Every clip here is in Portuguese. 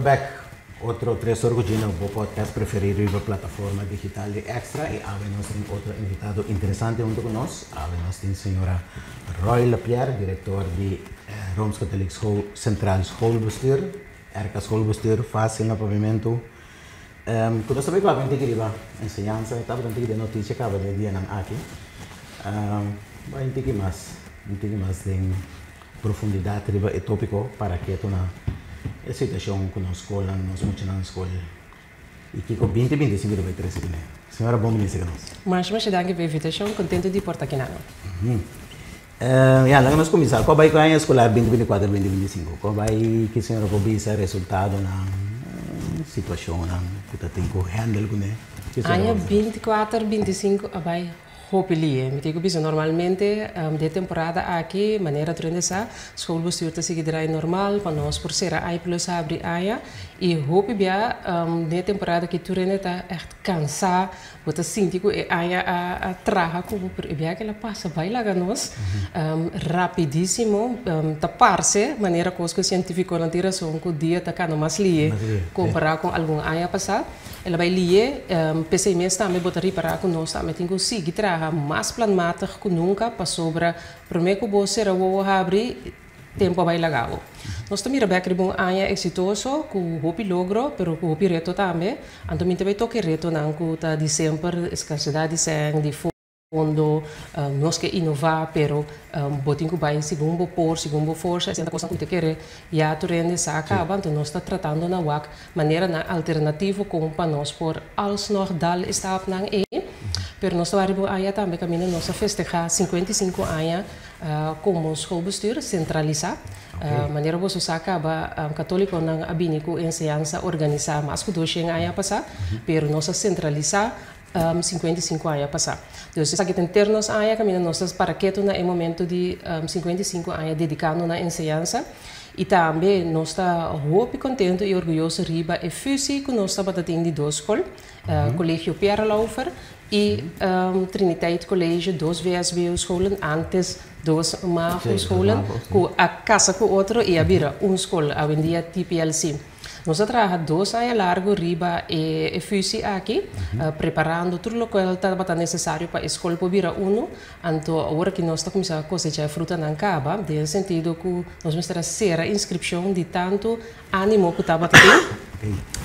back. Otro tres orgullinos, un podcast preferido en la plataforma digital de Extra. Y habemos un otro invitado interesante junto con nosotros. Habemos de señora Roy Lapierre, director de Rooms Catholic Central Schoolbestuur. Erka Schoolbestuur, fácil en el pavimento. Cuando sabemos que va a enseñanza, estaba de noticia que va a día aquí. Va a más de profundidad el tópico para que tu a situação que nós escola, nós muito na escola. E que com 2025 vai ter esse dinheiro. Senhora, bom dia, Mas danke pela invitação, contente de portar aqui na. Já, lá nós começar. Qual vai ganhar a escola 2024, 2025? Qual vai que a senhora pode ver resultado na situação que está tendo que handle com ele? Ano 24, 25, vai hopelijk. Me digo que normalmente de temporada aqui, maneira trendesa, schoolbestuur te seguir draai normal, para nós por ser a plus abrir aia e hopelijk de temporada que tu rende tá echt cansado, você sente que aia a traga como por que ela passa vai lá nós rapidíssimo, tá parse maneira que científico não tira som que o dia tá cano mais lie comparar com algum aia passado. Ela vai lie, PC mesmo também botar reparar com nós também tem que seguir traga mais planmatig que nunca para sobra primeiro que você será o abrir tempo vai legal. Nós também rebecca um ano exitoso com o logro, pero com o reto também. Então também toque reto não que tá de sempre escassidade de fundo, nós que inovar, pero botin que vai segundo força, essa coisa que te quer já tu rende acaba, então nós está tratando na WAC maneira na alternativa como para nós por alsnog dal staat nang pero nós estamos aí também caminhando nossa festejar 55 anos como schoolbestuur centralizado. Maneira você acaba católico não abinico enseñanza organizar mais que 200 anos passar, pero nossa centralizar 55 anos passar. Então, se aqui tem ternos anos caminhando nossas para que tu na momento de 55 anos dedicado na enseñanza. E também nós estamos muito contentes e orgulhosos riba e fussie que nós estamos tendo duas escolas, Colégio Pierre e Triniteit College, duas VSB escolas, antes duas MAVO escolas, com a casa com outro e a vira uma escola, a vendia TPLC. Nós trabalhamos 2 anos largo riba e fussie aqui, preparando tudo o que está necessário para a escola para virar uno. Então, agora que nós estamos começando a cosechar fruta na caba, no sentido que nós vamos ter a inscrição de tanto ânimo que estava tendo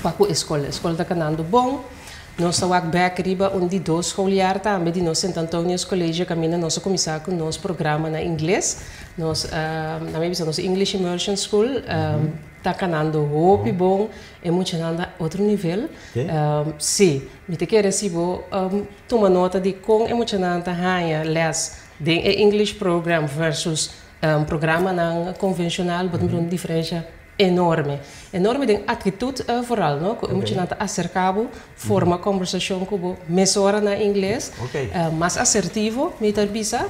para a escola. A escola está ganhando bom. Nós estamos back riba onde 2 escolar também de nós Santo Antônio Colégio caminha nós começar com nosso programa na inglês. Nós na minha visão, nosso English Immersion School está ganhando muito bom, emocionando outro nível. Sim, me te quero receber toma nota de quão emocionante é les de English program versus programa não convencional, mas uma diferença enorme. Enorme de atitude vooral, no? Que emocionante acercado, forma conversação com mesora na inglês, mais assertivo, me talvisa,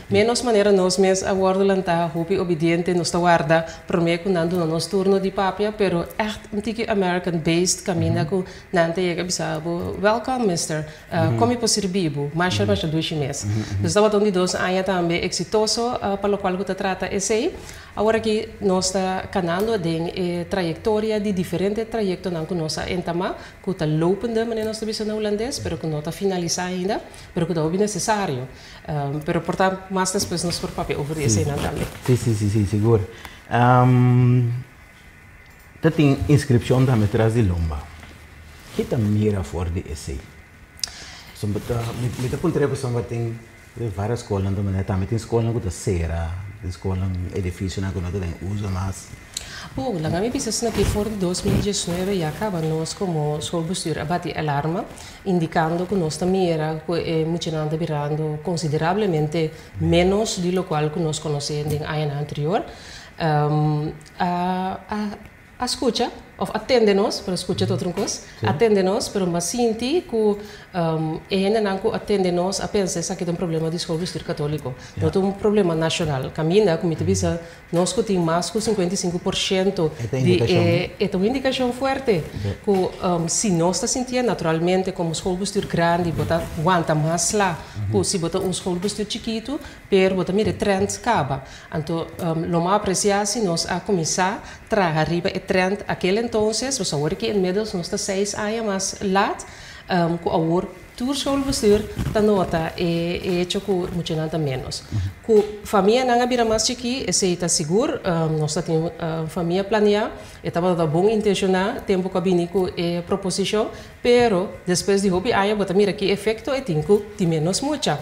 menos maneira nós mesmos aguardar hopi obediente, nós guarda primeiro que nando no nosso turno de papia, pero echt um tique American based caminha com nante chega bisabo, welcome mister, como posso servir, mais dois meses. Então estava tendo 2 anos também exitoso, para o qual que trata esse. Agora que nós está canando de trajetória de diferentes trajetos que nós entama, que está lopende maneira nós estamos no holandês, pero que não está finalizado ainda, pero que está bem necessário. Pero portanto, mais depois nós por papel over esse também. Sim, seguro. Tem inscrição também atrás de lomba. Que tá mira fora de esse? Me tá contribuição que tem várias escolas também tem escola que tá cera, escola edifício que não tem uso mais. Bom, lá me pensa que fora de 2019 já acaba nós como schoolbestuur abati alarma, indicando que nós também era muito virando consideravelmente menos de lo qual que nós conhecemos em ano anterior. A escuta of atende-nos, para escuchar outro coisa, atende-nos, pero mas sinti que ainda não atende-nos a pensar que tem um problema de escola bestuur católico. Não é um problema nacional. Caminha, como te disse, nós temos mais que 55% de uma indicação forte. Que se nós está sentindo naturalmente como escola bestuur grande, bota aguanta mais lá, se bota escola bestuur chiquito, per bota mire trend acaba. Então, lo mais apreciado se nós a começar a trazer arriba e trend aquele entonces, nós agora que em medos nós está 6 anos mais lat, com agora tour schoolbestuur ta nota e hecho com muito nada menos. Com família não abira mais chiqui, esse está seguro, nós temos família planeada, estava da bom intencionar, tempo que vini com a proposição, pero depois de hobby aí bota mira que efeito é tinco de menos mucha.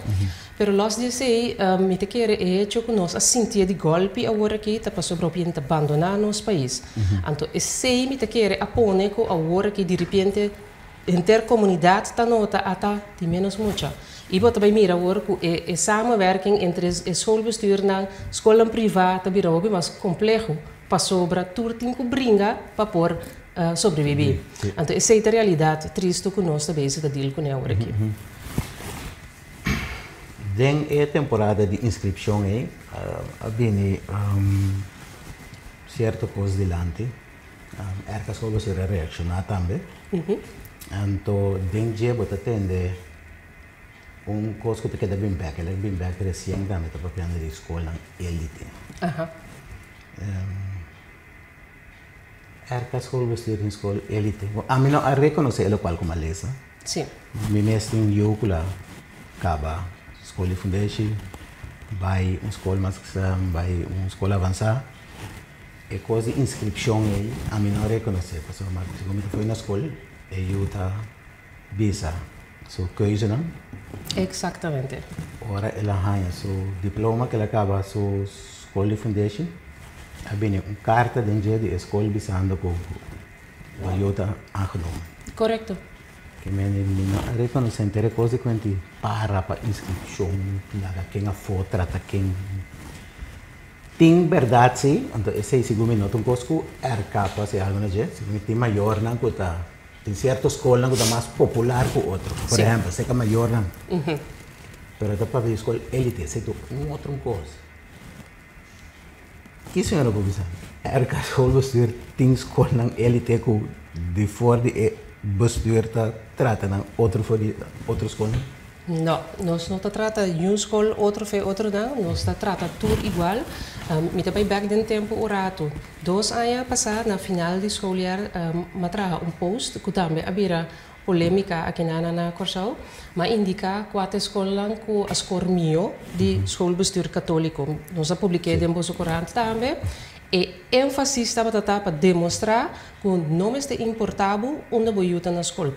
Pero los disse, me te quer é hecho que nós a sentir de golpe agora que está passou para o abandonar nosso país. Então esse me te quer a pôr que agora que de repente intercomunidade está nota até de menos mucha. E bota bem mira agora que a samenwerking entre a schoolbestuur na escola privada vira algo mais complexo para sobra tudo tem que brincar para por sobreviver. Então essa é a realidade triste que nós também está deal com agora aqui. Den a temporada de inscrição aí, havia certa coisa delante, a escola se reaccionar também. Então, dengue bota tende coisa que queda bem back, ela bem back recém também está preparando de escola elite. A escola vai ser escola elite. A mim não reconhece ela qual como a lesa. Sim. Me mestre em Yukula, Caba, escola foundation, vai escola mais vai escola avançada. E coisa de inscrição aí, a mim não reconhece, porque como foi na escola eu tá visa, so keuze não? Exatamente. Ora ela ganha so diploma que ela acaba so escola foundation, a bem carta de escola visando com o eu tá aangenomen. Correto. Que me não reconhece inteira coisa que para inscrição, lá quem a foto trata quem tem verdade sim, então esse segundo minuto conosco capaz de algo né, se tem maior não que tá tem certas escolas que tá mais popular que outro. Por exemplo, se é maior não. Pero tá para ver escola elite, se tu outra coisa. Que senhora Bobisa? Escola bestuur tem escola não elite que de fora de bestuur tá trata não outro for de outra escola. Não, nós não trata de uma escola, outro não, nós trata tudo igual. Me também back den tempo o rato. 2 anos passados, na final de escolar, me traga post que também havia polêmica aqui na Corsal, mas indica que a escola com a score mio de schoolbestuur católico. Nós publiquei dentro do Corante também. E ênfase estava para demonstrar que não é importável onde você na escola.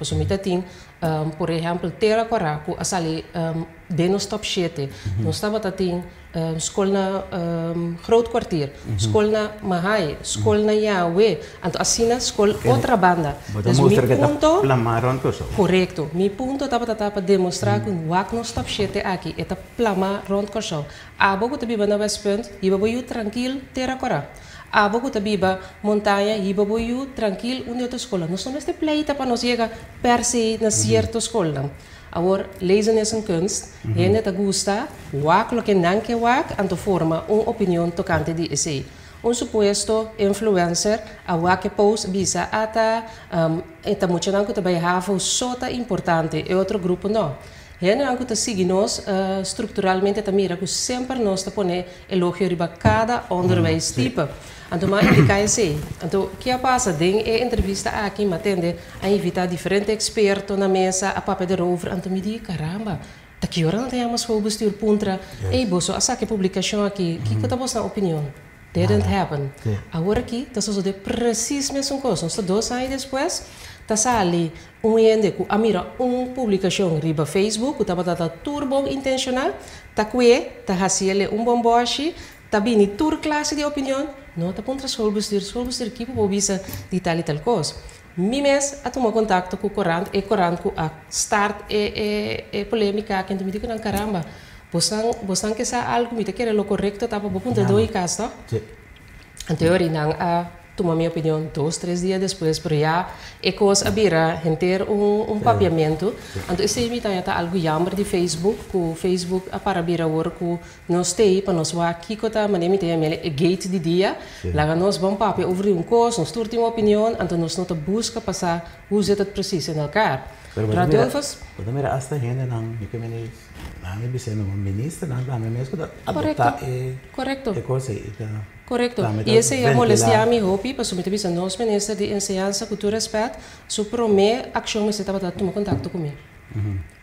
Por exemplo, terra cora que a sali de nos top 7, nós estava tem escola na groot kwartier, escola na Mahai, escola na Yahweh, então assim na escola outra banda. Então meu ponto, correto. Meu ponto estava para demonstrar que o nos top 7 aqui é plama rond corso. Abo que te biba na West Point, iba boiu tranquilo terra cora. Abo que te biba montanha, iba boiu tranquilo onde outra escola. Nós não estamos pleita para nós chegar per se na certa escola. Agora, lezen is een kunst. Gente te gusta, wak lo que não que wak, en te forma uma opinião tocante de esse. Suposto influencer, a wak post bisa ata, eta muito não que te vai haver sota importante, e outro grupo não. Gente não que te sigue nós, estruturalmente te mira que sempre nós te põe elogio riba cada onderwijs type. Então, mas indica esse. Então, o que passa? Tem entrevista aqui, mas tende a invitar diferentes expertos na mesa, a papel erover. Então, me diz, caramba, daqui a hora não temos schoolbestuur puntra. Ei, bosso, essa que publicação aqui, que está na opinião? Didn't happen. Agora aqui, está só de precis mesma coisa. Então, 2 anos depois, está sali ende que a mira publicação riba Facebook, que está turbo intencional, está que está fazendo bom boche, está vindo tour classe de opinião. Não está contra schoolbestuur que pode bisa de tal e tal coisa. Mi mês a tomar contato com o Corante, e Corante com a start e polêmica que me digo não caramba, você que sabe algo me te quer lo correto tá para ponto 2 caso. Sim. Em teoria não a toma minha opinião 2, 3 dias depois, pero já é coisa a vira, ter papiamento. Então, esse é algo jammer de Facebook, que o Facebook a para vira agora que nós temos para nós lá aqui que tá, mas nem tem a gate de dia, lá nós vamos papel over coisa, nós turtimos uma opinião, então nós não busca passar o jeito preciso em elkaar. Radolfos? Pero mira, hasta gente que me dice, no ministro, nada, me mesmo que adoptar correcto. Cosa correcto. E esse é a molestia a mim, hopi, para submeter a nós ministro de ensinança, cultura e respeito, so promete ação, mas você estava tomando contato comigo.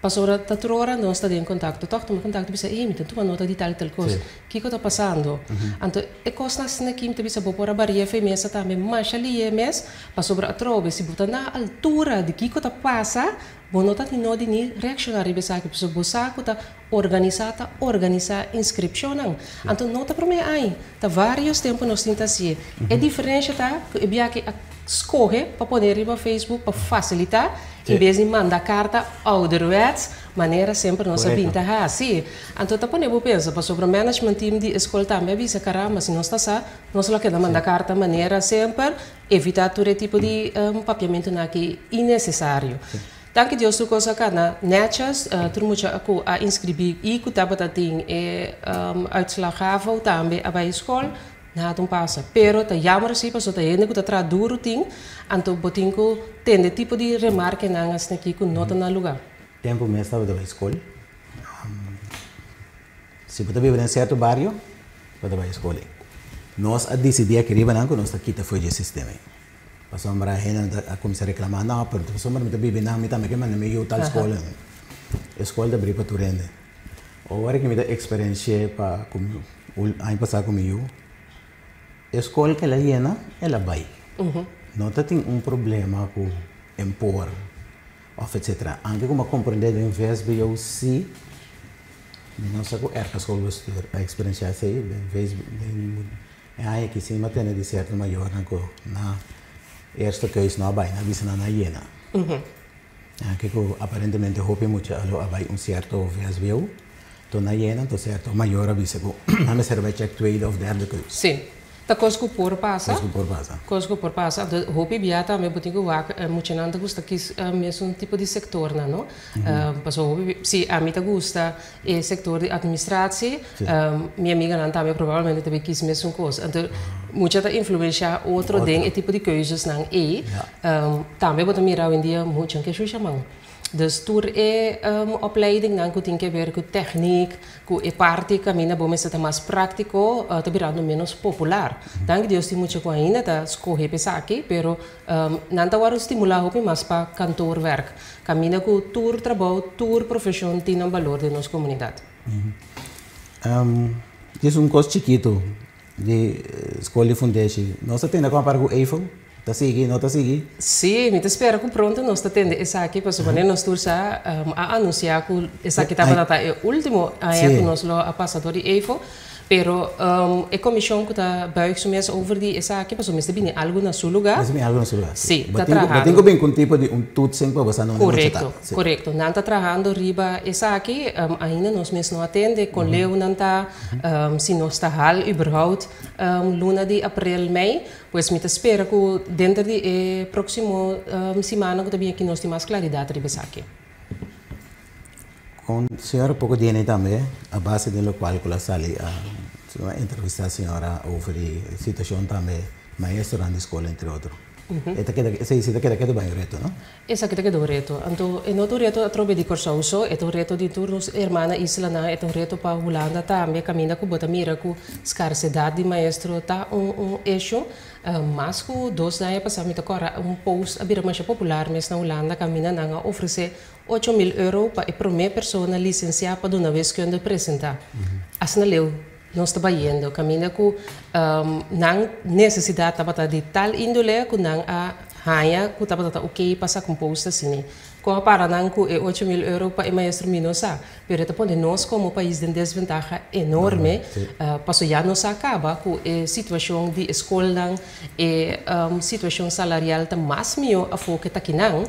Passou a tatrora, nós está em contato, toca tomar contato, bisa, me tu uma nota de tal coisa, que está passando. Então, é coisa na aqui, me bisa, por a barriga femesa também, mas ali é mês, passou a trove, se botar na altura de que está passa, bom nota de não de nem reaccionar, bisa, que pessoa bosa, que está organizar inscrição, não. Então, nota para mim, aí, tá vários tempos nós tenta assim, é diferente, tá? É bem que escorre para poder ir para Facebook para facilitar. Em vez de mandar carta ouderwets, maneira sempre nós sabemos assim. Então, tá pondo pensa para sobre o management team de escola também, visa caramba, se nós está nós só queremos mandar carta maneira sempre evitar todo tipo de papiamento aqui innecessário. Tanto que Deus trouxe a cana, nechas, turmucha a inscrever e que estava tem uitslagen também a escola. Nada passa. Pero tá jammer se passou tá ainda que tá traduro ting, anto botinco tem de tipo de remarca nangas aqui com nota na lugar. Tempo mesmo estava da escola. Se você vive em certo bairro, você vai à escola. Nós a decidir que riba não que nós aqui tá foi de sistema. Passou a mara gente a começar a reclamar não, pero passou a mara me vive não me também que manda me eu tal escola. Escola da bripa tu rende. Agora que me dá experiência para como aí passar comigo. Escola que ela llena, ela vai. Não tem problema com impor, etc. Anche como compreender em vez de eu se não sei o que a escola a experiência assim, em vez de aí que sim, mas tem de certo maior na esta coisa não vai, na visão na llena. Anche que aparentemente hope muito a vai certo vez de eu, então na llena, então certo maior a visão que a me serve check trade of derde coisa. Sim. Ta cosco por passa. Cosco por passa. Hopi biata me botigo wak muchinanda gusta que mesmo tipo de sector na no. Passou hopi se a mim ta gusta é sector de administração. Minha amiga não também provavelmente também quis mesmo coisa. Então muita ta influencia outro ding é tipo de coisas não e também botar mirar em dia muito que eu chamam. Dus toer opleiding dan tem que ver com técnica, com a parte que a minha bom é mais prático, tá virando menos popular. Dan que Deus tem muito com ainda tá escolher pensar aqui, pero não tá agora estimular o mais para cantor work. Caminha com tour trabalho, tour profissão tem um valor de nossa comunidade. Diz coisa chiquito de escola de fundação. Nós temos que comparar com o Eiffel. Tá seguindo, não tá seguindo? Sim, me espera que pronto nós está tendo essa aqui, para saber nós todos a anunciar que essa aqui estava é o último que nós lo a passador de EFO, pero a comissão que está buigando mesmo over die essa aqui, para saber bem algo na seu lugar. Mas bem algo na seu lugar. Sim, está trabalhando. Tem bem com tipo de tudo para você não. Correto. Não está trabalhando riba essa aqui, ainda nós mesmo não atende com Leo não está, se nós está hal überhaupt luna de abril, mei. Pues me espera que dentro de próximo semana que também aqui nós temos mais claridade sobre isso aqui. Com a senhora pouco de também, a base do qual ela sali a entrevistar a senhora sobre a situação também, maestro na escola entre outros. Essa visita queda bem reto, não? Essa queda reto. Então, é outro reto a trobe de Corsoso, é o reto de turnos irmã Isla na, é o reto para Holanda também, caminha com bota mira com escassez de maestro tá eixo, mas com 2 anos passamos agora post a mais popular, mas na Holanda caminha na oferecer 8.000 euros para a primeira pessoa licenciada para uma vez que eu apresentar. Assim leu. Nós trabalhando, caminha com não necessidade de tal índole que não a raia que tá ok passar com posto assim. Com a para não com 8.000 euros para o maestro minosa, pero depois nós como país de desvantagem enorme, passo já nos acaba com a situação de escola e situação salarial tá mais melhor a foco tá aqui não.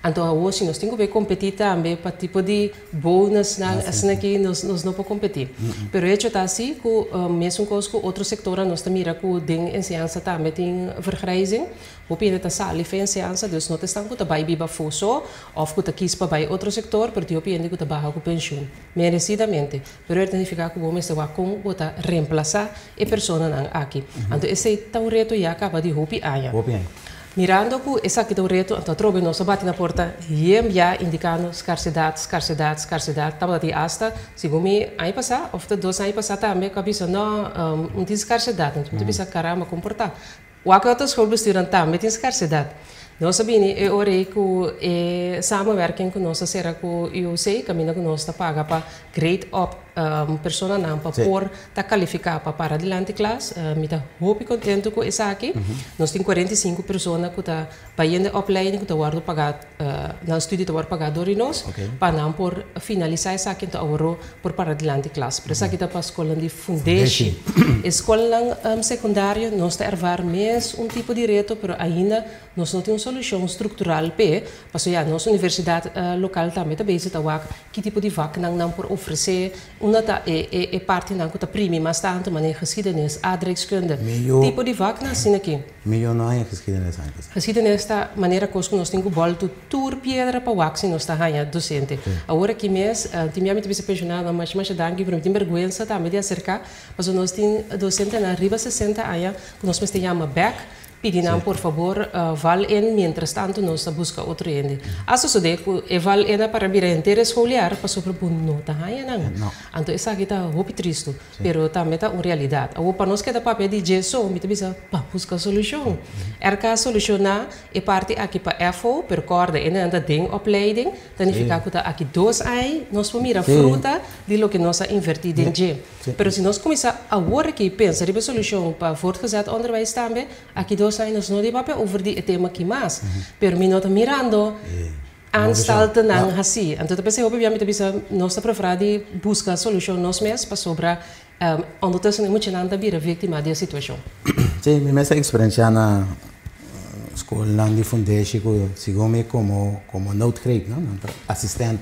Então, hoje nós temos que competir também para tipo de bônus, assim que nós não podemos competir. Pero hecho está assim, que mesmo com outro setor, nós também mira que tem ensinança também tem vergrijzing. O pine está sali fez ensinança, dus não estão que vai biba fosso, ou que está quis para vai outro setor, porque o pine que está barra com pensão, merecidamente. Pero ele significa que vamos estar com botar reemplazar a pessoa não aqui. Então esse é um reto e acaba de hopi aia. Mirando que essa aqui é o reto, então trobe nós bate na porta e já indicando escassidade. Estava de hasta, segundo me, aí passar, ou 2 anos passar também, que a pessoa não tem escassidade, então precisa caramba comportar. O que outras escolas tiram também tem escassidade. Nós sabemos que orei que samenwerking com nós será que eu sei caminho que nós paga para grade up pessoa não para por tá qualificar para adelante classe me tá muito contente com isso aqui nós temos 45 pessoas que tá fazendo opleiding que tá guardo pagar na estudo tá guardo pagar dori nós para não por finalizar isso aqui então agora por para adelante classe por isso aqui tá para escola de foundation escola secundária nós tá ervar mais tipo de reto pero ainda nós não temos solução estrutural para já nossa universidade local também tá bem tá que tipo de vac não por oferecer uma parte não que tá prima mas tanto maneira geschiedenis aardrijkskunde tipo de vac na assim aqui melhor não é geschiedenis antes geschiedenis tá maneira que nós temos bol tu tour piedra para wax nós tá ganha docente agora que mês tinha me tive pensionado mas danke por me vergonha também de acercar mas nós tem docente na riba 60 anos que nós me chama back pedindo por favor val en mientras tanto nós busca outro ende aso so de que val ena para vir inteira escolar para sobre não tá aí não então essa aqui tá muito triste pero também tá uma realidade ou para nós que dá papel de gesso me bisa para buscar solução erca solucionar e parte aqui para FO percorda en anda ding opleiding significa que tá aqui 2 anos nós vamos mirar fruta de lo que nós invertir em G pero se nós começar a agora que pensa de solução para voortgezet onderwijs também aqui 2 anos não de papel over die tema que mais pero me nota mirando anstalten não assim então eu pensei eu me bisa nós está preparado de buscar solução nós mesmos para sobrar ondertussen moet je aan de bira vítima da situação sim minha experiência na escola de foundation segundo como note grade não assistente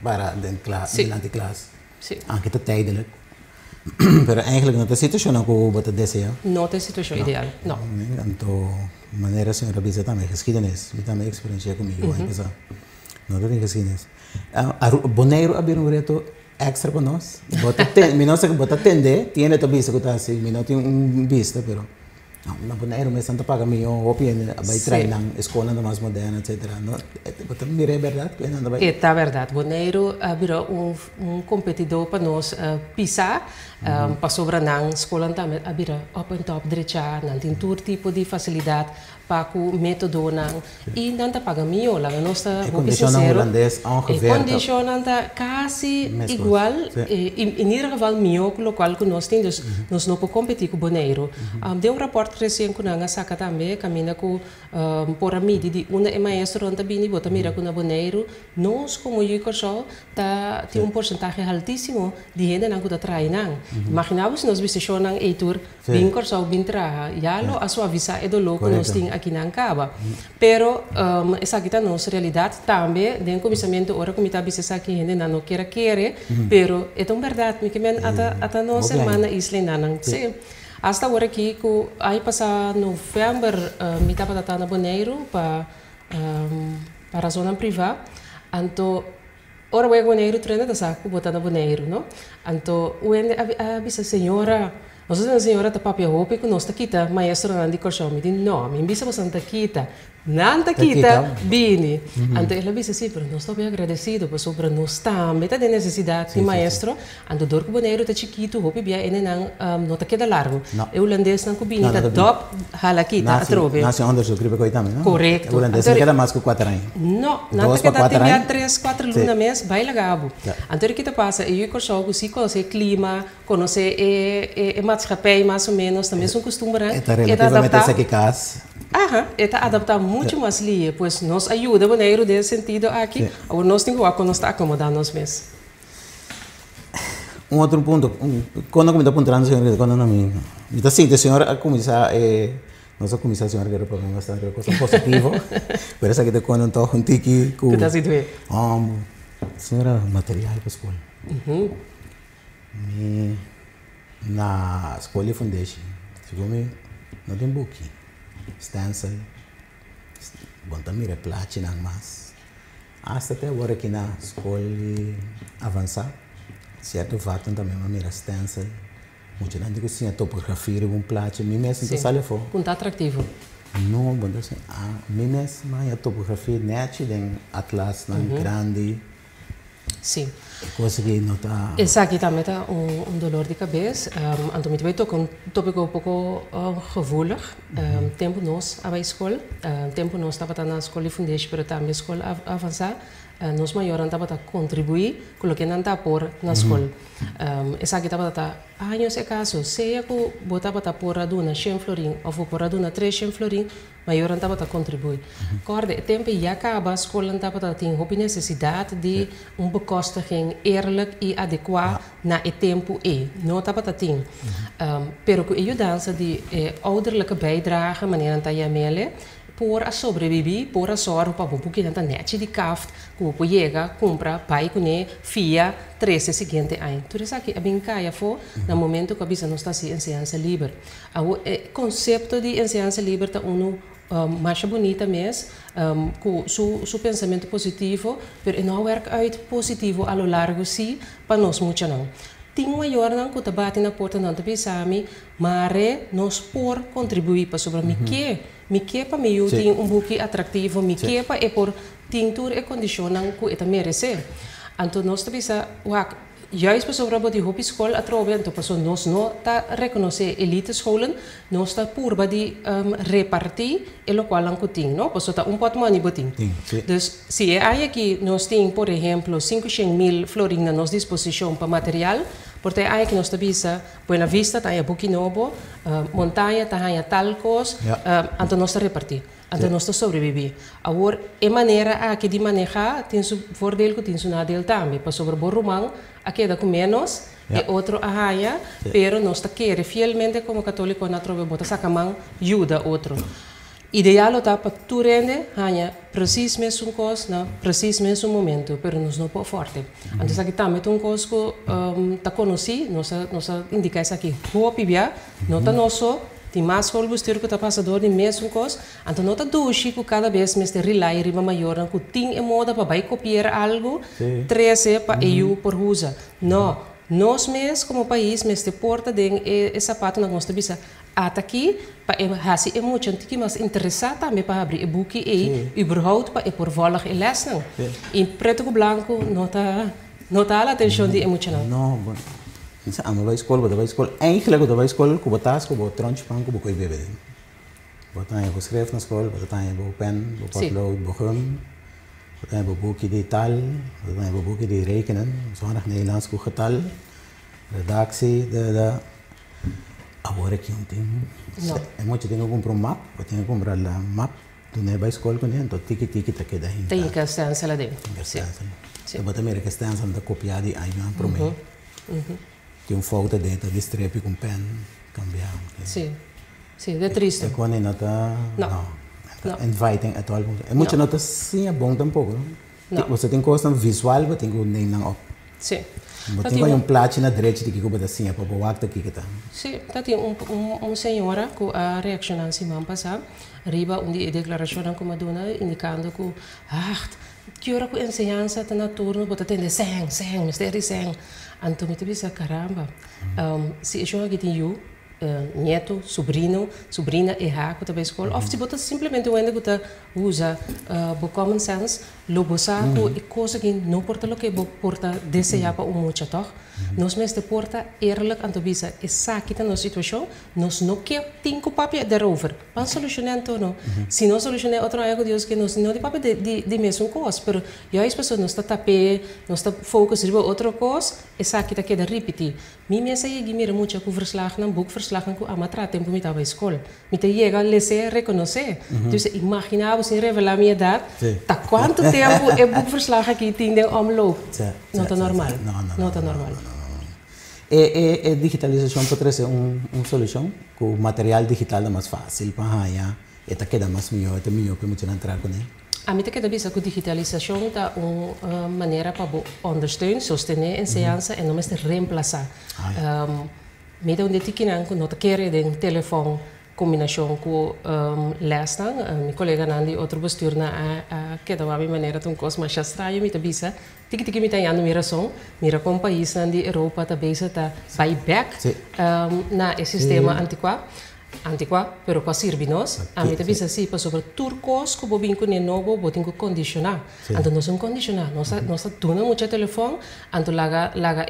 para dentro de classe anche tá tijdelijk pero eigenlijk não é situação não que você deseja não é situação ideal não então maneira senhora bisa também geschiedenis eu também experiência comigo não tem geschiedenis boneiro abrir reto extra para nós bota atender tiene to bisa que tá assim não tem vista pero não boneiro mas santa paga meu opinião vai treinar escola mais moderna etc não bota mire verdade que não vai é verdade boneiro abrir competidor para nós pisar para sobrar na escola também abrir up and top direita não tem todo tipo de facilidade para o método não e não tá paga meu lá nós tá condição holandês ongeveer condição não tá quase igual em ieder geval meu com o qual que nós temos nós não podemos competir com boneiro deu rapport recente com a saca também caminha com por a mídia de uma maestro onde bini bota mira com a boneiro nós como eu corso tá tem porcentagem altíssimo de gente não que tá treinando imaginamos nós visitamos nang eitur bin corso bin traha já lo a sua visa é do louco nós tem aqui na Ancaba pero essa aqui tá nossa realidade também dentro do começamento ora como tá bisa aqui gente não quer pero é tão verdade que men ata nossa semana isla nanang sim hasta agora aqui que aí passa novembro me tá para na Boneiro para a zona privada então ora o Boneiro treina da saco botar na Boneiro não então o a bisa senhora nós a senhora tá papel roupa que nós tá quita maestro não de corção me diz não me bisa você tá quita não tá quita bini então ela disse assim pero nós estamos agradecidos por sobre nós também tá de necessidade de maestro então dor que boneiro tá chiquito roupa bia ele não tá queda largo o holandês não bini tá top hala quita a trove nasce onderzoek gripe coi também não correto o holandês não queda mais que 4 anos não tá queda tem 3 4 luna mês vai lagabo então que tá passa e eu corso que se conhece clima conhecer e maatschappij mais ou menos também são costumes é relativamente essa que casa está adaptado muito mais ali, pois nos ajuda maneiro desse sentido aqui. Agora nós temos que nos acomodar nós mesmos. Outro ponto, quando eu estou apontando, senhora, quando não me, então sim, a senhora começa nossa comissão era para mim bastante coisa positiva. Por isso que te conto então um tiki que tá se doer. Senhora material para a escola. Na escola foundation, segundo não tem book, stencil, bom também é platina mas até agora aqui na escola avançar, certo fato também uma mira stencil, muito não digo assim a topografia um platina, mim mesmo que sale for. Muito atrativo. Não, bom assim, mim mesmo a topografia net tem atlas grande. Sim. Coisa que não está... Essa aqui também está dolor de cabeça. Então, eu estou um tópico um pouco gevoelig. Tempo nós à escola. Tempo nós estava na escola de fundação, mas também a escola avançar. Nós maiores estava a contribuir com o que não está por na escola. Essa aqui estava a anos é caso, se eu botava a por a duna 100 florin ou por a duna 300 florin, maior estava a contribuir. Corda, o tempo já acaba, a escola estava a ter a necessidade de bekostiging eerlijk e adequado na o tempo não estava a ter. Pero com a ajuda de ouderlijke bijdrage, meneer Antayamele, por a sobreviver, por a sorte, para um pouquinho da net de café, que o chega, compra, pai, cune, fia, 13 seguinte ano. Tudo isso aqui é bem caia for, no momento que a bisa não está se ensinança livre. O conceito de ensinança livre está mais bonita mesmo, com seu pensamento positivo, mas não werk uit positivo a lo largo sim, para nós muito não. Tinha maior não que bate na porta não te pensami, mas nós por contribuir para sobre me que para mim eu tenho buque atrativo, me que para é por tintura e condição que eu merece. Então nós te pensa, juist para sobre a hobby school através então para nós não tá reconhecer elite scholen, nós tá por de repartir e lo qual não tem, não? Para tá pot money botin. Dus se é aí que nós tem, por exemplo, 500.000 florin na nossa disposição para material, porque aí que nós tabisa, Buena Vista tá aí Bukinobo, montanha tá aí Talcos, então nós tá repartir. Então nós tá sobreviver. Agora, a maneira que de manejar tem seu voordeel que tem seu nadeel também, para sobre o romano, aqui dá com menos, e outro arraia, pero nós tá querer fielmente como católico na trova bota sacamão, ajuda outro. Ideal está para tu rende, hanya precis mesmo coisa, precis mesmo momento, pero nós não pode forte. Então aqui também tem coisa que tá conheci, nós indica isso aqui, boa pibia, não tá nosso, tem mais que o bestuur que está passador de mesmo coisa, então não tá duche que cada vez mais te relai riba maior, que tem a moda para vai copiar algo, 13 para eu por usa, não. Nós mesmos, como país, mas te porta de sapato na nossa bisa. Até aqui, para hasi é muito antigo, mas interessado também para abrir o book e überhaupt para por volar e les não. Em preto e branco, não tá a atenção de emocional. Não, bom. Isso é uma escola, Eigenlijk de escola, que botas, que botar tronche pan, que botar bebê. Botar eu escrever na escola, botar eu pen, botar gum. We hebben boeken die taal, we hebben boeken die rekenen, zondag Nederlands getal, redactie, agora aqui tem. É muito tem que comprar map, tem que comprar a map, tu não é para escola com ele, então tiki tá aqui daí. Tem que estar lá dentro. Sim. Eu também que estar da copiar de aí para mim. Tem foto dentro de strip com pen, cambiar. Sim, é triste. É quando não tá. Não. Inviting at all. É muito nota sim é bom tampouco. Você tem coisa visual, você tem que nem não. Sim. Você tem plato na direita de que você assim para o acto que está. Sim, tá tem senhora que a reação assim man passar, riba declaração como dona indicando que hora que ensinança tá na turno, você tem de sang, mistério sang. Então me pensa caramba. Se eu aqui tem neto, sobrinha errar com a escola, ou se você simplesmente você usa o common sense, logo saco e coisa que não porta lo que porta desejar para muito toch, nós mesmo porta eerlijk aan te bisa, essa que tá na situação, nós não quer tem que papel daarover, para solucionar então não, se não solucionar outro algo Deus que nós não de papel de mesmo coisa, pero já as pessoas não está tapé, não está focus riba outra coisa, essa que tá queda repetir, mim mesmo aí mira muito com verslag na book verslag com a matra tempo me tava escola, me te chega leser reconhecer, dus imaginava sem revelar minha idade, tá quanto tempo é book verslag aqui tem de omloop, não tá normal, não tá normal. A digitalização pode ser uma solução, com o material digital é mais fácil para ganhar, e queda mais melhor para muitos entrar com ele. A mim que bisa que a digitalização é uma maneira para ondersteunen, sostener a enseñanza e não mais reemplazar. Me dá onde que não nota querer de telefone combinação com lestan, meu colega Nandi outro bestuur na que da minha maneira tão coisa mais estranho me bisa tiki me tem ano mira com país na Europa também está vai back na sistema antiqua, pero com sirvinos, a mim também assim para sobre turcos que bobin com novo botin com condicionar, então nós condicionar, nós tuna muito telefone, então laga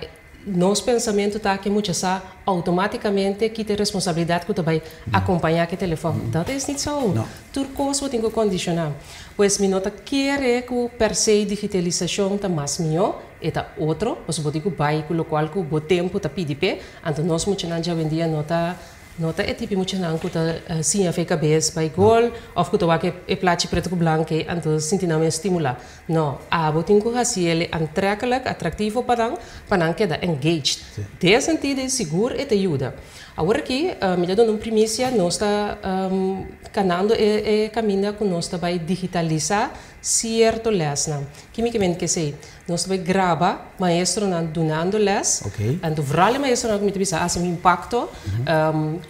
nos pensamento tá que muitas sa automaticamente que tem responsabilidade que vai acompanhar que telefone. Então é não só turcos botin com condicionar. Pois me nota querer que per se digitalização tá mais melhor e tá outro, pois botin com vai com o qual que o tempo tá PDP, então nós muitos não já vendia nota é tipo muito não que tá sim a ficar bem para gol ou que tá que é plate preto com branco então sentimos estimular não a botin com assim ele aantrekkelijk atrativo para não queda engaged desse sentido é seguro e te ajuda agora aqui me dá uma primícia nós está canando e caminha com nós vai digitalizar certo lesson que me que sei nós vai gravar maestro não donando les então vale maestro não me bisa assim impacto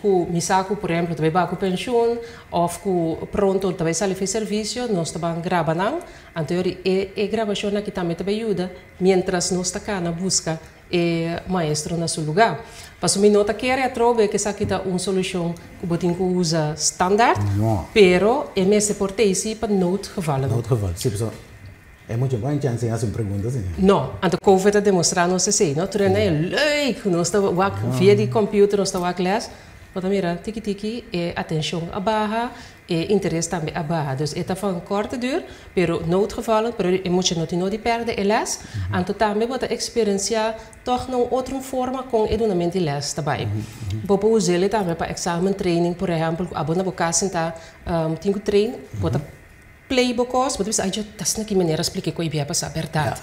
ku misaku por exemplo também vai com pensão ou ku pronto também sai fazer serviço nós também grava não então e gravação aqui também ajuda mientras nós está cá na busca e maestro na seu lugar passo me nota que era trove que essa aqui tá uma solução que botin que usa standard pero é mesmo portei-se para noodgevallen sim pessoal é muito bom a gente fazer perguntas assim não a COVID está demonstrando não sei não treina é leuk nós está via de computer nós está class mas mira tiki e atenção a barra e interesse também a barra dus é van korte duur pero noodgevallen pero é muito não de perde e les então também bota experienciar toch não outra forma com edunamento de les também bopo usar ele também para examen training por exemplo abona bocasin tá tinha trein bota playbooks, mas bisa aja tas na que maneira expliquei que ia passar verdade.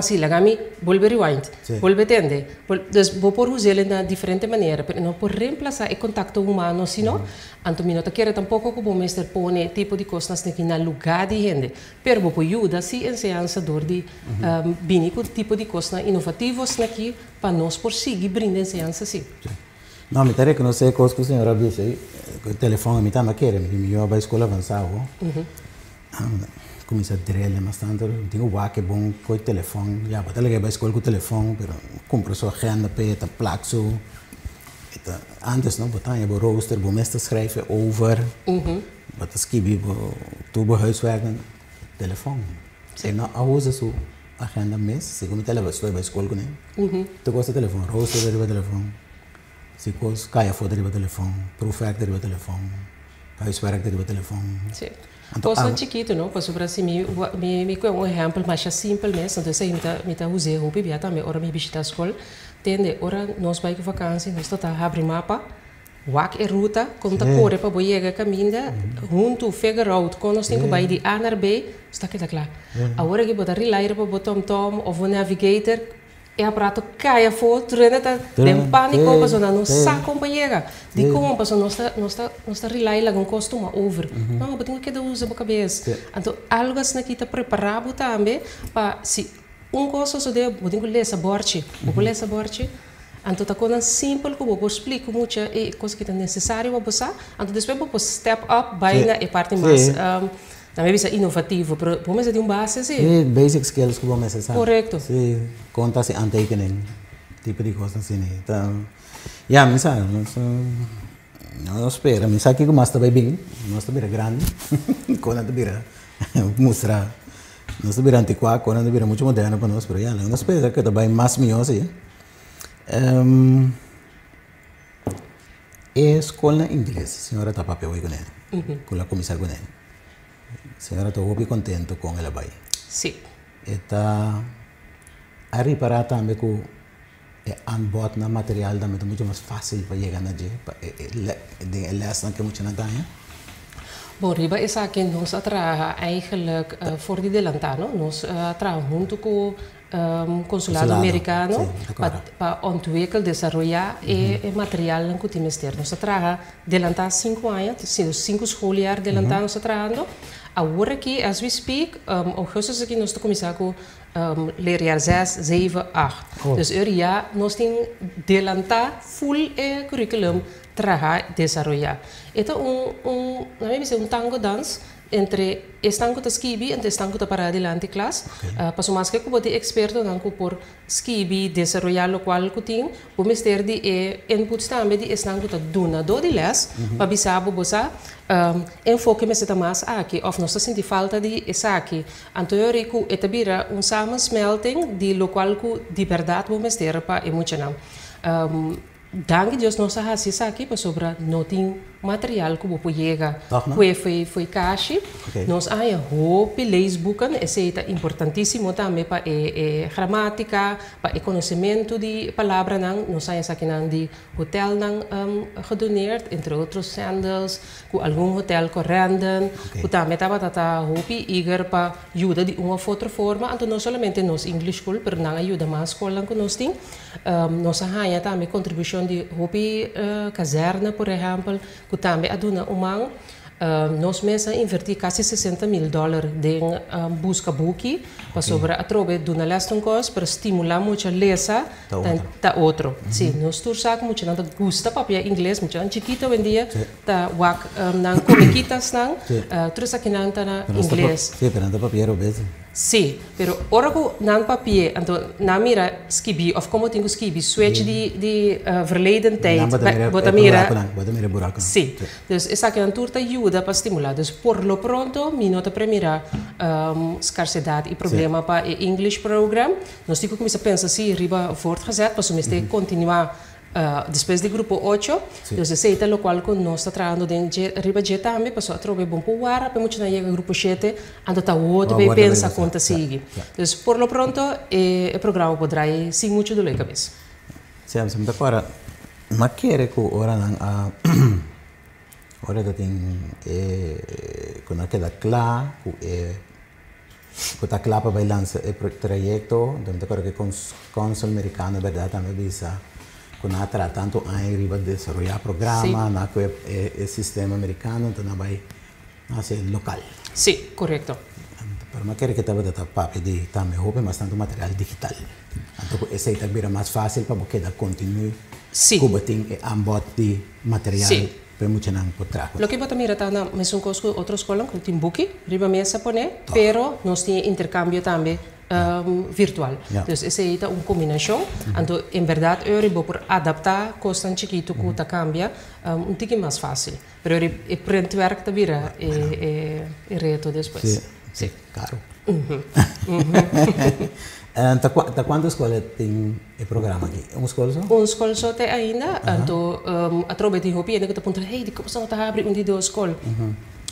Sim, lagami volve rewind, volve tende. Dus vou por usar ele na diferente maneira, pero não por reemplazar o contato humano, sino anto minota quer tampouco que o mestre pone tipo de coisas na lugar de gente, pero vou ajuda se enseñançador de bini com tipo de coisas inovativos aqui para nós por seguir brindar enseñança sim. Não, me parece que não sei coisa que o senhor disse, o telefone me tá querendo, me eu vai escola avançada. Comecei a dizer bastante, tenho o que bom com o telefone, já para ligar para a escola com o telefone, mas compro sua agenda, peta, plaxo, antes não botar em rooster, bom mestre schrijven over, wat escrever, tubo huiswerken, telefone. En nou usa sua agenda mes, se como telefone estou para a escola com ele, tu gosta de telefone, rooster deriva telefone, se coisa caia fora deriva telefone, proefwerk deriva telefone, huiswerk deriva telefone. Coisa chiquito, não? Posso para si me um exemplo mais simples mesmo. Então, se me tá usando o bebê também, ora me visita a escola, tende ora nós vai que vacância, nós tá abrir mapa, wak e ruta, como tá corre para boiega caminha, junto figure out, quando nós temos que vai de A naar B, está aqui tá claro. Agora que botar relay para botar tom ou o navigator e aparato caia fora, treina tá tem pânico, mas não sabe companheira. De como passou nós tá relay lá com costuma over. Não, mas tem que dar usa para cabeça. Então algo assim que tá preparado também para se coisa só de botar ler essa borte, vou ler essa borte. Então tá coisa simples que vou explicar muito e coisa que é necessário para passar. Então depois vou step up, vai na parte mais também bisa inovativo, pero vamos de base sim. Basic skills que vamos necessário. Correto. Sim, conta se antekening, tipo de coisa assim. Então, já me sabe, não espera, me sabe que o master vai bem, nós também é grande, quando também mostrar, nós também antiquado, quando também muito moderno para nós, pero já não espera que também mais melhor sim. Escola inglês, senhora tá papel aí com ele, com a comissária com ele. A senhora está muito contente com ela vai? Sim. Está a reparar também que o aanbod na material também é muito mais fácil para chegar na gente, de lessen que muito não tem. Bom, riba essa que nós trabalhamos eigenlijk voor die delantano, nós trabalhamos junto com consulado americano sí, para ontwikkelen, desarrollar e material que o ministério. Nós trabalhamos adelantar 5 anos, 5 schooljaar adelantar nós trabalhando. Agora aqui, as we speak, augustus aqui nós estamos começando com leerjaar 6, 7, 8. Dus já nós temos adelantar full curriculum trabalhar, desarrollar. Então, na minha visão, tango dance entre estanco de skibi e estanco de para adelante classe. Passo mais que eu vou ter experto nanco por skibi desarrollar lo qual que tem, o mister de inputs também de estanco de duna do de les, para bisabo bosa enfoque me seta mais aqui, of nós senti falta de essa aqui. Anterior que etabira samensmelting de lo qual que de verdade o mister para emocionar. Dank Deus nós fazemos aqui para sobre não tem material que você chega. Foi caixa. Nós aí hope leis boeken. Isso é importantíssimo também para gramática, para o conhecimento de palavras. Nós aí aqui de hotel gedoneerd, entre outros sandals, com algum hotel correndo. Também estava hope eager para ajuda de uma outra forma. Então não somente nos English school, mas não ajuda mais escola que nós temos. Nós aí também contribuição de hope caserna, por exemplo, que também aduna umang nós mesmos invertir quase $60 mil em busca buki para sobre a trobe de uma lesson course para estimular muito a lesa da outro. Sim, nós tursak muito não gusta papel inglês muito chiquito hoje em dia tá wak não comiquitas não trouxe aqui não tá na inglês. Sim, pero não papel obese. Sim, pero ora que não papel, então na mira skibi of como tenho skibi switch de verleden tijd, bota mira buraco. Sim, dus essa aqui não turta ajuda para estimular. Dus por lo pronto, minota primeira escassidade e problema para o English program. Nós temos que começar a pensar se riba voortgezet, para o continuar depois do grupo 8, dus esse é o qual que nós está trabalhando dentro riba de também, para trocar bom para para muito na grupo 7, ando tá outro bem pensa conta seguir. Dus por lo pronto o programa poderá ir sem muito dor de cabeça. Sim, mas agora, mas quer que ora não ora da tem quando queda claro que está claro para lançar o projeto, então agora que consul americano verdade também visa quando está tanto aí riba de desenvolver programa na que o sistema americano então não vai ser local. Sim, correto. Pero mas quer que estava da papo de também roupa mas tanto material digital. Então esse aí vira mais fácil para porque da continue. Como tem ambos de material para muito não poder. Lo que bota mira tá na mesma coisa com outras escolas que tem book, riba mesa pone, pero nós tem intercâmbio também virtual. Dus essa é uma combinação. Então, em verdade, eu por adaptar coisa chiquito que tá cambia, pouquinho mais fácil. Pero o printwerk tá vira reto depois. Sim, caro. Da quanto escola tem o programa aqui? Uma escola só? Uma escola só tem ainda. Então, a troca de roupa, ainda que tá apontando, hey, de como você não tá abrindo de duas escolas?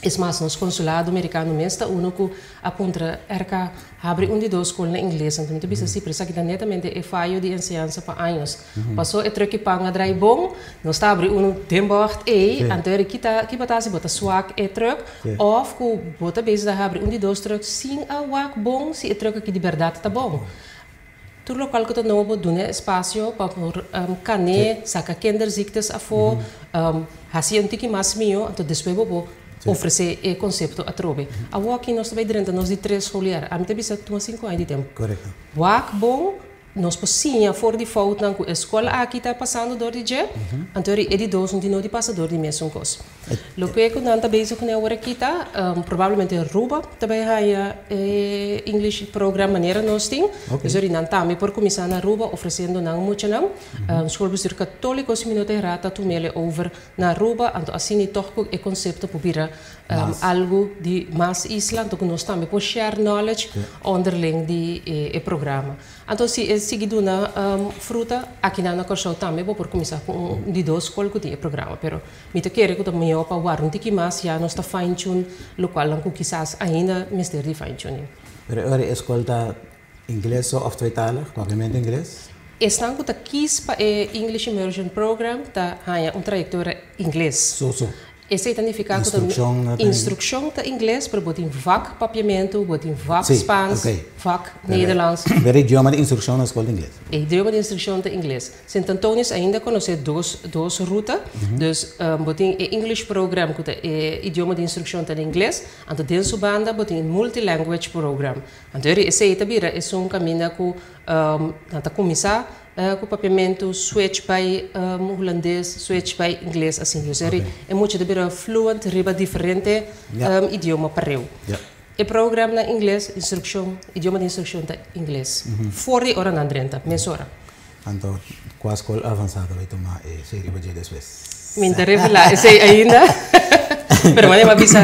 É mais, nos consulado americano mesmo, uno que aponta erca abre de duas escolas na inglês, então tu bisa sempre sabe que netamente é falho de ensinança para anos. Passou é troque para drai bom, nós está abre tembacht então que bota se bota swak é troque, of que bota base da abre de duas troque sim a wak bom, se é troque que de verdade tá bom. Tudo local que não pode dar espaço para cane, saca kinderziektes afo, hasi antiki mais mio, então depois vou oferecer o conceito a trobe. A aqui nós também dentro nós de 3 escolar, a mim também se toma 5 anos de tempo. Correto. Wak bom, nós possíamos for de fout na escola aqui está passando dor de je, então é de dois de não de passador de mesmo coisa. Lo que é que não está bem com a hora aqui está, provavelmente Ruba também há English program maneira nós tem, mas ele não também por começar na Ruba oferecendo não muito não, escola bestuur católico se minuto rata tu mele over na Ruba, então assim toch o conceito para vir algo de mais isla, então nós também por share knowledge underling de programa. Então se seguido na fruta aqui na Corsão também vou por começar com de duas escolas que tem programa, pero me te quero que também eu para war um pouquinho mais já nós está fine tune local não quizás ainda mister de fine tuning. Pero agora a escola está inglês ou tweetalig, obviamente inglês? Estão com quis para English Immersion Program tá há trajetória inglês. So. Esse significa Instrução instrução em inglês, para botar em vak papiamento, botar em vak Sim, Spaans, ok. vak Nederlands. O idioma de instrução na escola de inglês. O idioma de instrução em inglês. Sint Antonius ainda conhece duas rutas. Dus, botem o English program, que é idioma de instrução em inglês. Então, dentro da banda, botem multi-language program. Então, esse é um caminho que começar com o papiamento switch para holandês, switch para inglês, assim. Dus, é muito de fluent, riba diferente idioma para eu. O programa na inglês, idioma de instrução em inglês. Fora hora na drenta, mesora. Então, com a escola avançada, vai tomar série para depois. Me interessa lá, esse ainda. Pero mas avisa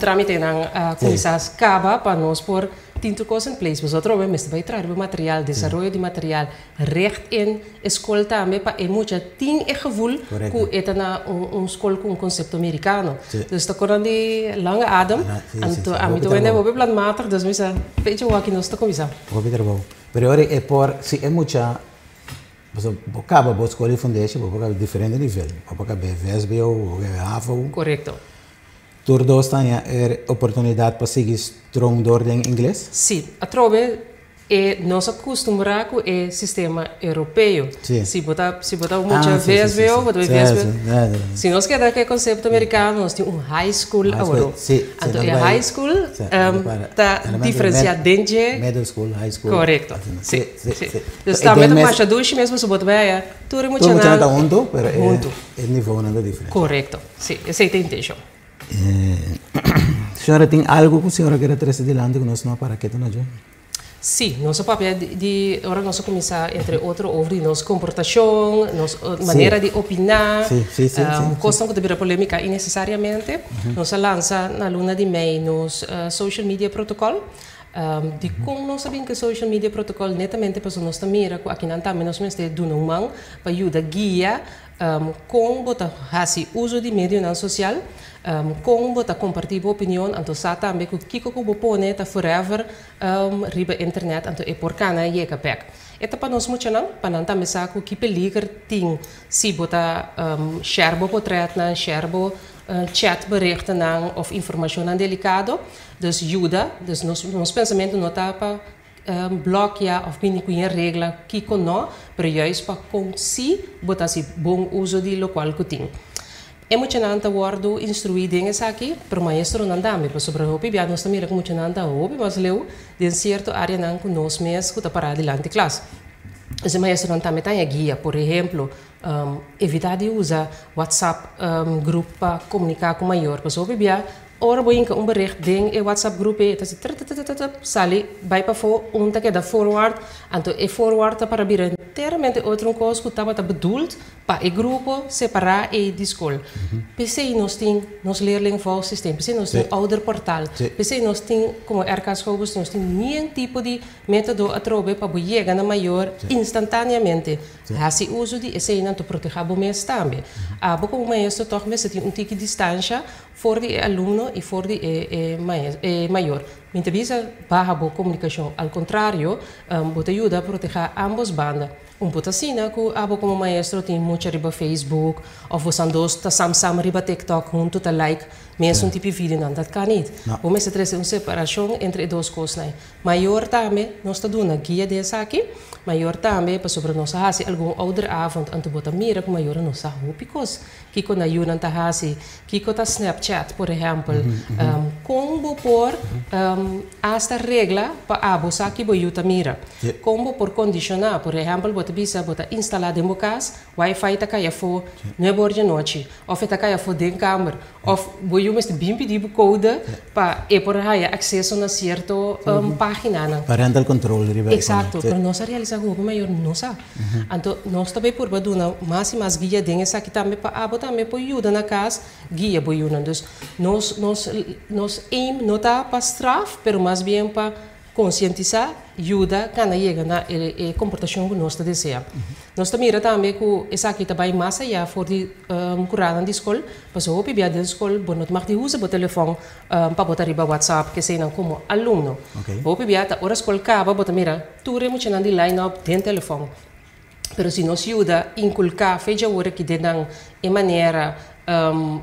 tramite na começar acaba para nós por tinto coisa em place. Mas outro vez vai trazer o material, desenvolvimento de material, recht in escola também para é muito tem é gevoel que é na escola com conceito americano. Dus está correndo de longa adem. Então a mim também é o plan mater, dus mas veja o aqui nós está começar. O Peter bom. Pero agora é por se é muita você acaba a escola de foundation, você acaba diferente nível. Você acaba VSBO, ou AFO. Correto. Todos têm oportunidade para seguir strong door em inglês? Sim, a trove é nós acostumamos com o sistema europeu. Se botar muito VSBO, botar VSBO. Se nós queremos que o conceito americano, nós temos high school agora. Então, a high school está diferenciada dentro de middle school, high school. Correto. Sim. Então, também mais a duas mesmo se botar bem, tudo muito nada junto, mas o nível não é diferente. Correto. Sim, essa é a intenção. Senhora, tem algo que a senhora quer trazer adiante que nós não para que não ajuda? Sim, nosso papel de agora nós começar entre outro over nossa comportação, nossa maneira de opinar, questão que deve polêmica innecessariamente, nós lança na luna de maio nos social media protocol. De como nós sabemos que social media protocol netamente para nós também aqui não também nós mesmo do não man para ajudar guia com botar assim uso de meio social com botar compartilhar opinião então sabe também que kiko que vou pôr neta forever riba internet então é por cana e é capaz eta para nós muito não para não também sabe que peligro tem se botar share bo portret na share bo chat berichten of informação delicado dus ajuda dus nos pensamento não tá para bloquear of binnen com regra que cono para juist para conseguir botar se bom uso de local que tem é muito nanta wordo instruir dinges aqui para o maestro não dá me para sobre o pibia nós também muito nanta hope mas leu de certo área não com nós mesmos que tá para adiante classe esse maestro não também tem a guia por exemplo evitar de usar WhatsApp grupo para comunicar com o maior para o pibia ora boinka bericht ding e WhatsApp groep dat is sali vai para fora que da forward então e forward para vir inteiramente outro coisa que estava bedoeld para o grupo separar e de escola PC nós tem nos leerling vol systeem PC nós tem ouder portal PC nós tem como RK schools nós tem nenhum tipo de método a trobe para chegar na maior instantaneamente assim uso de esse não to proteger o mês também como maestro toch mesmo tem tique distância voor de aluno e for de maior. Minha visa barra boa comunicação, ao contrário, bota ajuda a proteger ambos bandas. Bota assim, que abo como maestro tem muito riba Facebook, ou você andos tá sam riba TikTok, junto tá like, mesmo tipo de vídeo não dat kan niet. Vamos se trazer uma separação entre duas coisas. Maior também, nós tá dando guia dessa aqui, maior também para sobre nós hasi algum outra avond anto bota mira com maior nós hupicos, que quando ajuda tá hasi, que quando tá Snapchat, por exemplo, como por esta regra para abo saki boiuta mira, como por condicionar, por exemplo, bota bisa bota instalar demo casa, Wi-Fi tá caia fo, não é borja noite, ou tá caia fo den câmera, ou boiu mas bem pedir code para e por aí acesso na certo página. Parental control, exato, para nós realizar o maior nossa. Então nós também por baduna mais e mais guia dengue aqui também para abo também para ajuda na casa guia boiuna. Dus nós aim não tá para straf, pero mais bem para conscientizar, ajuda quando chega na comportação que nós desejamos. Nós também que essa aqui também mais allá for de curar na escola, mas o pibia da escola, bom, não mag usa o telefone para botar riba WhatsApp que seja como aluno. O pibia da hora escola acaba, bota mira, tudo muito na line up den telefone. Pero se nos ajuda a inculcar, fecha hora que de maneira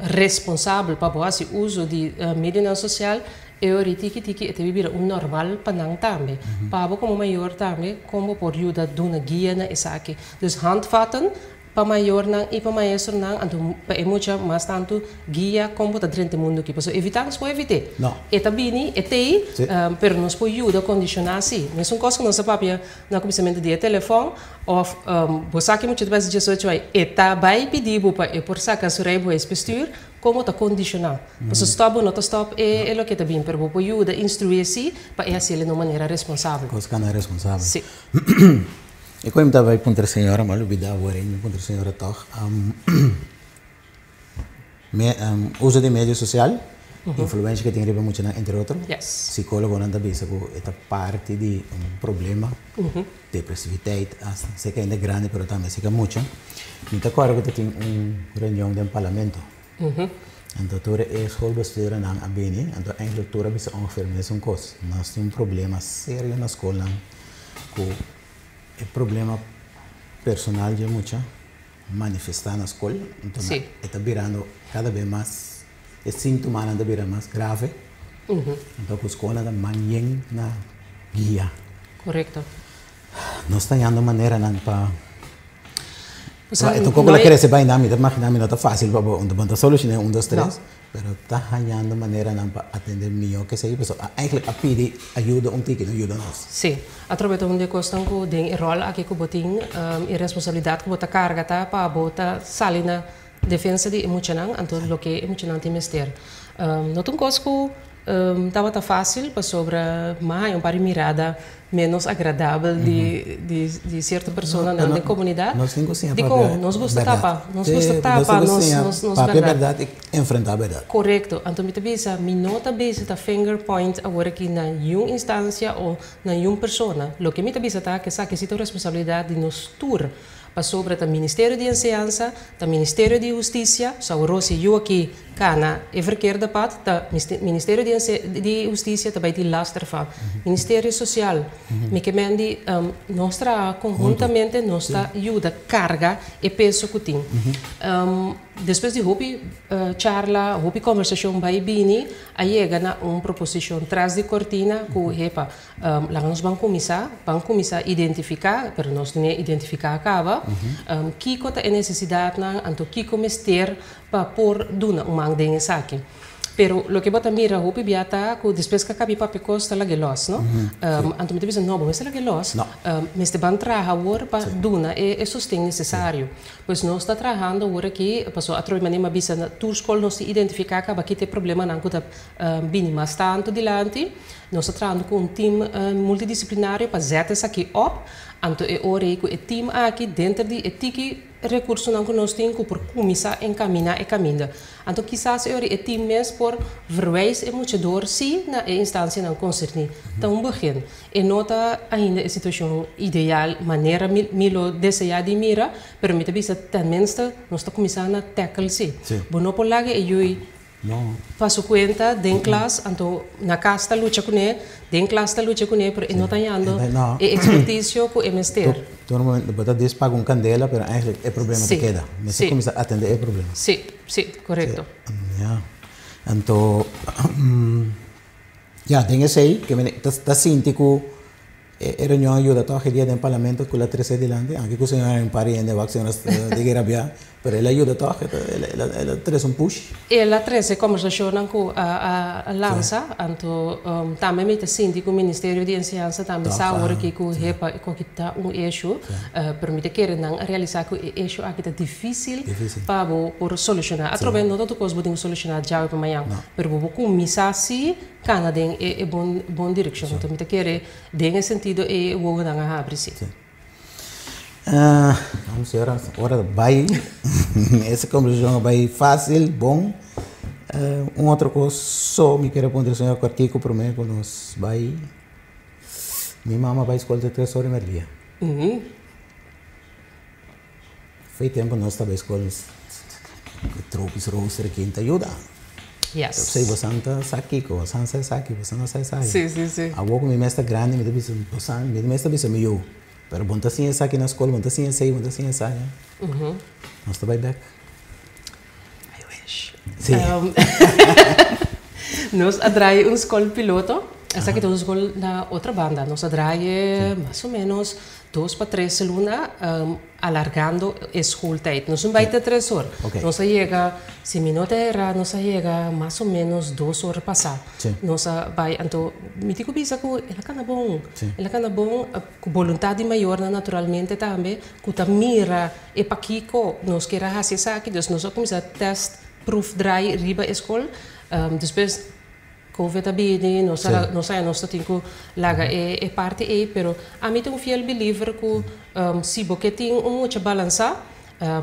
responsável para o uso de mídia social, eu tiki é vivir normal para não também. Para como maior também, como por ajuda de uma guia na essa aqui. Dus handvatten para maior não e para maestro não, então para muita mais tanto guia como para dentro do mundo aqui. Porque evitar nós pode evitar. Não. É também é tei, pero nós pode ajuda a condicionar assim. Mas um coisa que nós sabemos na começamento de telefone ou você que muitas vezes diz que é tá vai pedir para é por sacar sobre o bestuur como está condicionar. Porque stop ou não stop é o que está bem, pero pode ajuda a instruir assim para é assim de uma maneira responsável. Coisa que não é responsável. Sim. E como estava aí contra a senhora, mas olvidar agora contra a senhora toch, uso de mídia social, influência que tem riba muito entre outros, psicólogo não também isso é parte de problema, depressividade, sei que ainda é grande, mas também sei que é muito. Então agora que tem reunião de parlamento, então toda a escola bestuur não a bem, então a leitura bisa ongeveer mesmo coisa, nós temos problema sério na escola, com o problema personal de muita manifestar na escola, então está virando cada vez mais, o sintoma anda virando mais grave, então a escola da manhã na guia. Correto. Nós estamos dando maneira não para então como ela quer se vai na minha máquina não está fácil para onde solucionar 1, 2, 3, pero está dando maneira não para atender melhor que sei, pessoal, eigenlijk a pedir ajuda ticket ajuda nós. Sim, através de onde costam que tem rol aqui que botin e responsabilidade que bota carga tá para bota sali na defesa de emocional, então lo que emocional tem mestre. Não tem coisa que estava fácil para sobre mais par mirada menos agradável de certa pessoa na comunidade. Nós temos sim nós gosta tapa, nós verdade enfrentar a verdade. Correto. Então me tabisa, me nota base ta finger point agora aqui na uma instância ou na uma pessoa. Lo que me tabisa tá que essa que se responsabilidade de nos tour para sobre o Ministério de Enseñança, o Ministério de Justiça, só o Rossi eu aqui cana é verkeerde pad, o Ministério de Justiça também de laster van, Ministério Social, me que mendi nós conjuntamente nós ajuda carga e peso que tem. Depois de hopi charla, hopi conversação vai bini, aí chega na proposição traz de cortina que hepa lá nós vamos começar identificar, pero nós não identificar acaba, que é necessidade na, então que começar para pôr duna ding aqui. Pero lo que bota mira hopi biata ku depois que acabi papi costa la gelos, no? Anto me dizem não, mas la gelos. Mas te ban trabalhar para duna é sustento necessário. Pois nós está trabalhando agora aqui, passou a troima nema bisa na tour school nós identificar que aqui tem problema não kuta bini mas tanto dilante. Nós está trabalhando com time multidisciplinário para zetten aqui op. Anto é hora que o time aqui dentro de etiki recurso não que nós temos por começar a encaminhar e caminhar. Então, quizás é o time mesmo por verwijs e muito dor se na instância não concernir. Então, begin. E nota ainda a situação ideal, maneira milo desejar de mira, permite bisa tenminste nós está começando a tackle-se. Bono por lá que eu faço conta de classe, então na casa está luta com ele, de classe está luta com ele, pero não está indo é expertise com o mestre. Todo mundo bota diz paga candela, pero é problema que queda. Mas se começa a atender é problema. Sim, correto. Então, tem esse aí que está sintico a reunião ajuda a dia de parlamento com a 13 de lande, anche com o senhor em Paris ainda vai ser de Guerabia, pero ela ajuda a ela traz push. Ela traz conversação com a lança, então também me sinto com o Ministério de Enseñança também sabe que com repa que está issue, permite que não realizar que o issue aqui está difícil para por solucionar. Através não tanto coisa podemos solucionar já para amanhã, pero vou começar assim, Canadá é bom direção, então me querer nesse sentido é o que não abre se. Vamos ver, agora vai, essa conversação vai fácil, bom. Outra coisa, só me quero responder, senhor Quartico, para mim, que nós vai. Minha mama vai escolher 3 horas e meia. Foi tempo nós estava escolhendo tropos, roster, quinta ajuda. Yes. Sei, você não está aqui, você não sai aqui, você não sai. Sim. Agora, minha mestra grande, me disse, minha mestra disse, meu. Pero bom assim essa aqui na escola, bom assim essa aí, bom assim essa aí. Nós está back. Sí. Nós atrae uma escola piloto, essa que é uma escola na outra banda. Nós atrae mais ou menos 2 para 3 semanas, alargando a escola-tijd. Nós não vai ter 3 horas. Okay. Nós chega, se minutos era, nós chega mais ou menos 2 horas passar. Nós vai, então, me digo bisa que ela cana bom. Ela cana bom, com vontade maior, naturalmente também, que tá mira e para Kiko, nós queremos fazer isso aqui, então nós começamos a test, proof, dry, riba escola, depois COVID abini, nós temos que laga é parte aí, pero a mim tem fiel believer que se você tem muita balança,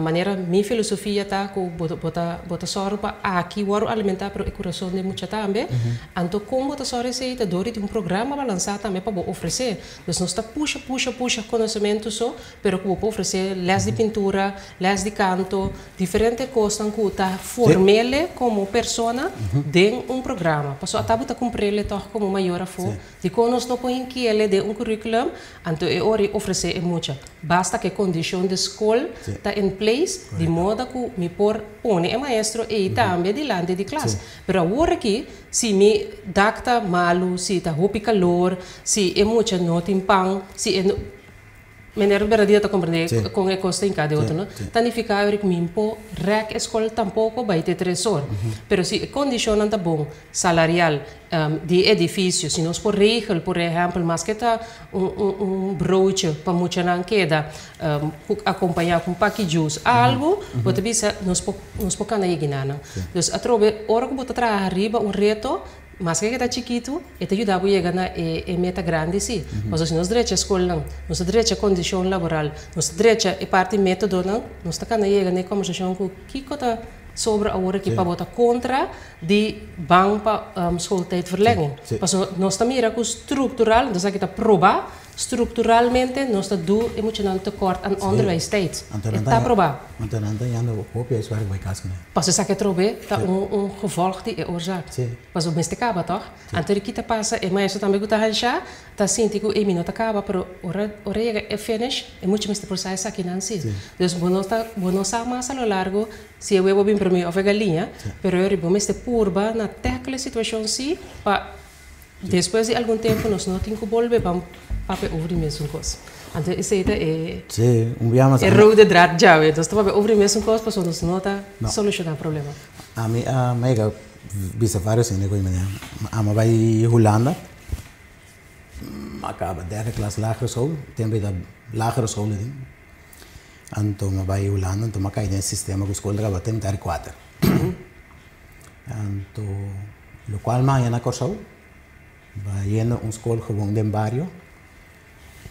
maneira minha filosofia tá que bota soro para aqui o alimentar para o coração de muita também, então como bota soro sei tá dori de programa balançado também para oferecer, então nós está puxa conhecimento só, pero que oferecer les de pintura, les de canto, diferentes coisas que tá formele como persona de programa, passo até bota cumprir ele toch como maior afo, de quando nós não põe que ele de curriculum, então é hora oferecer é muita, basta que condição de escola tá em place, de modo que me pone o maestro e também delante de classe. Pero agora aqui, se me dá malo, se está roupa calor, se é muito não tem pão, se é maneira verdadeira de compreender com a costa em cada outro, não? Tanificar que me impor rec escola tampouco vai ter 3 horas. Pero se condição não tá bom, salarial, de edifício, se nós por regel, por exemplo, mas que tá broche para muita não queda, acompanhar com paquijus, algo, você bisa nós pouca na ignana. Então, a trobe, hora que você traz arriba reto, mas que está chiquito, te ajuda a chegar na meta grande, sim. Mas se nós direito a escola, nós direito a condição laboral, nós direito a parte método, nós está na chega na conversação com que está sobre a hora que para botar contra de banco para escola-tijd verlenging. Mas nós estamos mirando com estrutural, nós aqui está provar estruturalmente nós está do emocional tekort aan onderwijstijd. Está provar. Want dan ja no kopie is waar ik bij kas kan. Pas essa que trobe tá gevolg die é oorzaak. Pas o mês te acaba toch? Antes que tá passa e mais também que tá hancha, tá sinto que minuto acaba, pero ora é finish é muito mais por sair aqui não sei. Então bueno está mais a lo largo, se eu vou bem para mim a galinha, pero eu ribo mês te purba na aquela situação sim, pa depois de algum tempo nós não tem que volver para over die mesma coisa. Então, isso aí é rode draad já, então estava over die mesma coisa, para nós não tá solucionar o problema. A mim é bisa vários assim, né? A mim vai Holanda, acaba derde klas lagere school, também da lagere school ali. Então, vai Holanda, então eu caí nesse sistema que a escola acaba tem dar 4. Então, o qual mais na Corsau, vai na escola gewoon de barrio.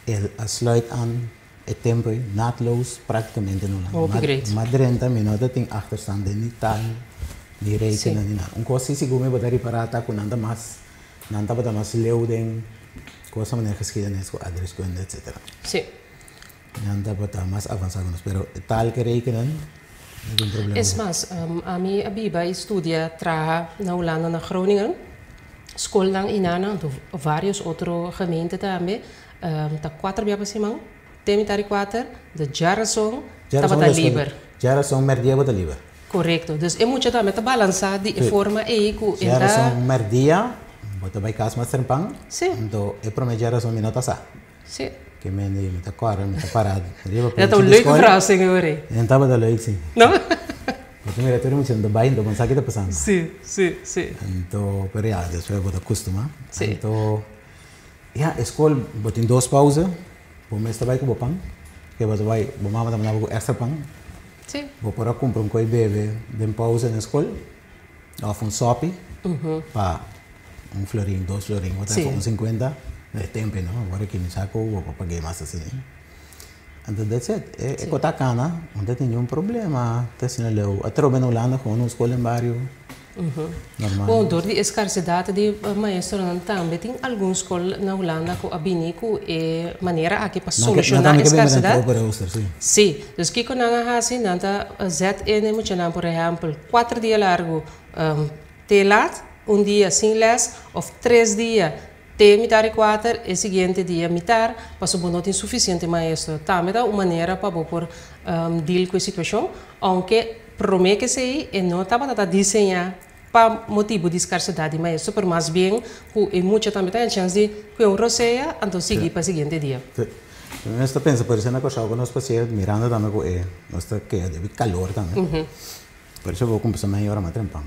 Ele sluit aan het tempo naadloos praticamente nul. Maar 30 minuten tem achterstand in taal, die rekenen in. Un cosi si gume bota riparata con nanda bota mas leuden, cosa maneira geschiedenis, adres kunde etc. Sí. Nanda bota mas avanzados, pero taal que rekenen não tem problema. Es más, a mim a Biba estudia traga na Holanda na Groningen. School lang inana, vários outros gemeenten também. Tá 4 dias para cima, tem 4, de Jarason, tá para Liber. Jarason merdia para Liber. Correto, então é muito também tá balançado de forma aí que Jarason merdia, bota vai casa mas serpang. Sim. Então é para mim Jarason minuto sa. Sim. Que me tá corre, me tá parado. É tão leuk vrouw senhor. Então tá leuk sim. Não? Porque me retorno muito do bairro, mas aqui tá passando. Sim. Então, pero já, depois eu vou acostumar. Sim. Então, ja, escola, botem 2 pausas, vou me estar com o pão, que vou mamar também com extra pão. Sim. Vou para comprar coi bebê, de pausa na escola, ou sopi, para florinho, 2 florinhos, vou ter 50, é tempo, não? Agora que me saco, vou pagar mais assim. Então, that's it. É cotacana, não tem nenhum problema. Tá assim, a troca na Holanda, com uma escola em bairro. Bom, door die escasidade de maestro também tem algumas escolas na Holanda que abini que é maneira aqui para solucionar a escasidade. Sim, então que quando nós assim nada ZN muito não, por exemplo, 4 dias largo te laat, dia sem les, ou 3 dias te mitar 4 e seguinte dia mitar, para o não tem suficiente maestro. Também dá uma maneira para por deal com a situação, aunque promete que sei e não estava a desenhar para motivo de escassidade, mas super mais bem, e muita também tem a chance de que um roceia, então seguir para o seguinte dia. Nós estamos pensando, por isso, na coisa que nós passamos, mirando também com nós está que deve calor também. Por isso eu vou começar melhor a matar um pão.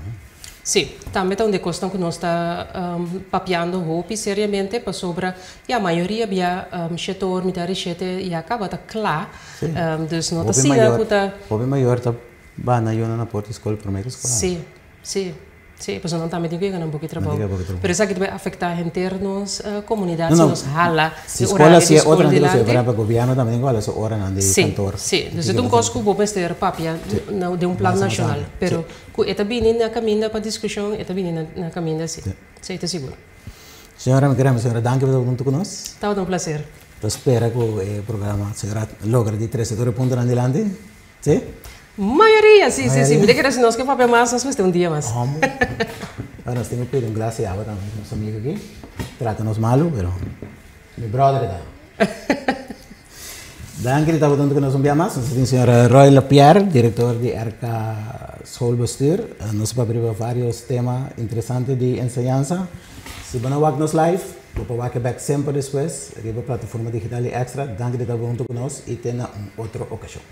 Sim, também está onde questão que nós está papeando roupa seriamente para sobre e a maioria via setor militar e acaba tá claro, dus não está assim a hobby maior tá bana eu na porta escola primeira escola. Sim, sim. Sim, pois não também tem que ganhar um pouco de trabalho. Por isso que vai afetar internos, comunidades, nos hala. Se escola se é outra coisa, para o governo também igual, essa hora não de cantor. Sim, então coisa que vou pensar papia de um plano nacional, pero que está bem na caminho para discussão, está bem na caminho assim. Sei, está seguro. Senhora, me queremos, senhora, danke por estar conosco. Está um prazer. Espero que o programa senhora logre de 3 pontos em adelante. Sim? Maioria, sim. Me diga se nós que papel mais, nós vamos ter um dia mais. Agora nós temos que pedir um glace de água também, nosso amigo aqui. Trata-nos malo, pero meu brother dá. Danke, está botando que nós um dia mais. Nós temos a senhora Roy Lapierre, diretor de ERCA Schoolbestuur. Nós vamos abrir vários temas interessantes de enseñanza. Se você não nos live, vou back sempre depois, aqui na plataforma digital extra. Danke, está botando conosco e tem outra ocasião.